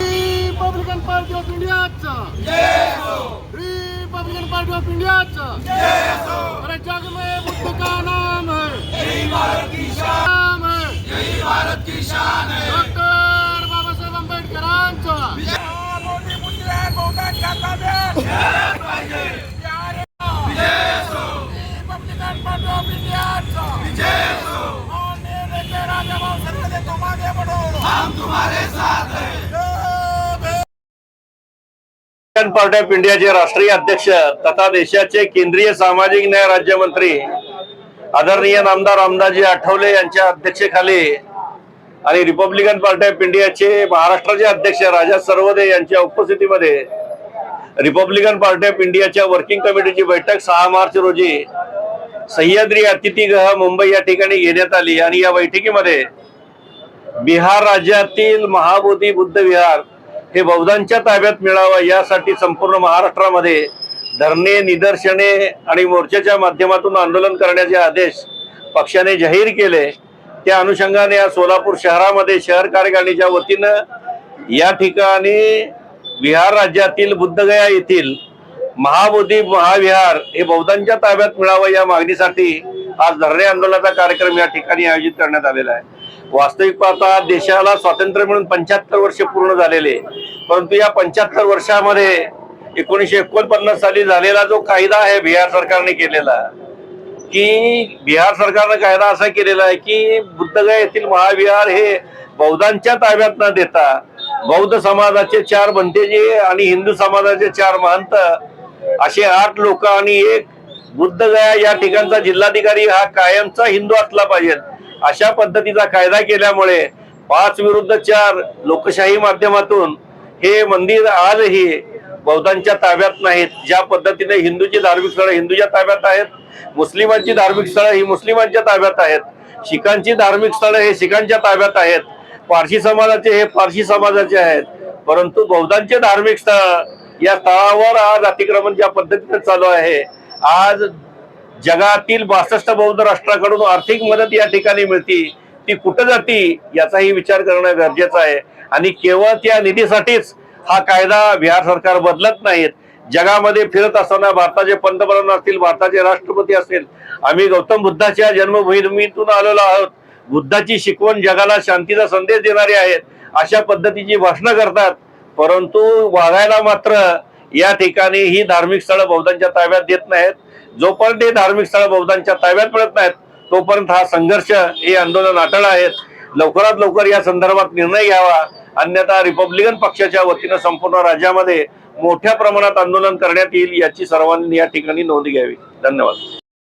Republican party of इंडियाचा Republican party of इंडियाचा अरे जग में बुद्ध का नाम है, यही भारत की शान है, यही भारत की शान है। डॉक्टर बाबासाहेब आंबेडकरांचा मोदी पुत्र बहुतांच्या ताब्यात रिपब्लिकन पार्टी ऑफ इंडियाचा राजाभाऊ सरकार तुम आगे बढ़ो, हम तुम्हारे साथ हैं। पार्टी ऑफ इंडियाचे राष्ट्रीय अध्यक्ष तथा देशाचे केंद्रीय सामाजिक न्याय राज्यमंत्री आदरणीय नामदार रामदासजी आठवले यांच्या अध्यक्षतेखाली आणि रिपब्लिकन पार्टी ऑफ इंडियाचे महाराष्ट्राचे अध्यक्ष राजा सरवदे यांच्या उपस्थितीमध्ये रिपब्लिकन पार्टी ऑफ इंडियाच्या वर्किंग कमिटीची बैठक 6 मार्च रोजी सह्याद्री अतिथीगृह मुंबई या ठिकाणी घेण्यात आली आणि या बैठकीमध्ये बिहार राज्यातील महाबोधी बुद्ध विहार हे बौद्धांच्या ताब्यात मिळावं यासाठी संपूर्ण महाराष्ट्रामध्ये धरणे, निदर्शने आणि मोर्चाच्या माध्यमातून आंदोलन करण्याचे आदेश पक्षाने जाहीर केले। त्या अनुषंगाने या सोलापूर शहरामध्ये शहर कार्यकारिणीच्या वतीनं या ठिकाणी बिहार राज्यातील बुद्धगया येथील महाबोधी महाविहार हे बौद्धांच्या ताब्यात मिळावं या मागणीसाठी आज धरणे आंदोलनाचा कार्यक्रम या ठिकाणी आयोजित करण्यात आलेला आहे। वास्तविक पाहता देशाला स्वातंत्र्य मिळून 75 वर्ष पूर्ण झालेले, परंतु या 75 वर्षामध्ये 1949 साली झालेला जो कायदा आहे बिहार सरकारने केलेला, की बिहार सरकारने कायदा असा केलेला आहे की बुद्धगया येथील महाविहार हे बौद्धांच्या ताब्यात न देता बौद्ध समाजाचे 4 भंतेजी आणि हिंदू समाजाचे 4 महंत असे 8 लोक आणि एक बुद्धगया या ठिकाणचा जिल्हाधिकारी हा कायमचा हिंदू असला पाहिजे अशा पद्धतीचा कायदा केल्यामुळे 5 विरुद्ध 4 लोकशाही माध्यमातून हे मंदिर आजही बौद्धांच्या ताब्यात नाहीत। ज्या पद्धतीने हिंदूची धार्मिक स्थळे हिंदूच्या ताब्यात आहेत, मुस्लिमांची धार्मिक स्थळे ही मुस्लिमांच्या ताब्यात आहेत, शिखांची धार्मिक स्थळे हे शिखांच्या ताब्यात आहेत, पारशी समाजाचे हे पारशी समाजाचे आहेत, परंतु बौद्धांचे धार्मिक स्थळ या स्थळावर आज अतिक्रमण ज्या पद्धतीने चालू आहे, आज जगातील 62 बौद्ध राष्ट्रांकडून आर्थिक मदत या ठिकाणी मिळती, ती कुठे जाती याचाही विचार करणं गरजेचं आहे आणि केवळ त्या निधीसाठीच हा कायदा बिहार सरकार बदलत नाहीत। जगामध्ये फिरत असताना भारताचे पंतप्रधान असतील, भारताचे राष्ट्रपती असतील, आम्ही गौतम बुद्धाच्या जन्मभूमीतून आलेलो आहोत, बुद्धाची शिकवण जगाला शांतीचा संदेश देणारे आहेत अशा पद्धतीची भाषणं करतात, परंतु वागायला मात्र या ठिकाणी ही धार्मिक स्थळं बौद्धांच्या ताब्यात देत नाहीत। जोपर्यंत हे धार्मिक स्थळं बौद्धांच्या ताब्यात मिळत नाहीत तोपर्यंत हा संघर्ष हे आंदोलन अटळ आहेत। लवकरात लवकर या संदर्भात निर्णय घ्यावा, अन्यथा रिपब्लिकन पक्षाच्या वतीनं संपूर्ण राज्यामध्ये मोठ्या प्रमाणात आंदोलन करण्यात येईल याची सर्वांनी या ठिकाणी नोंद घ्यावी। धन्यवाद।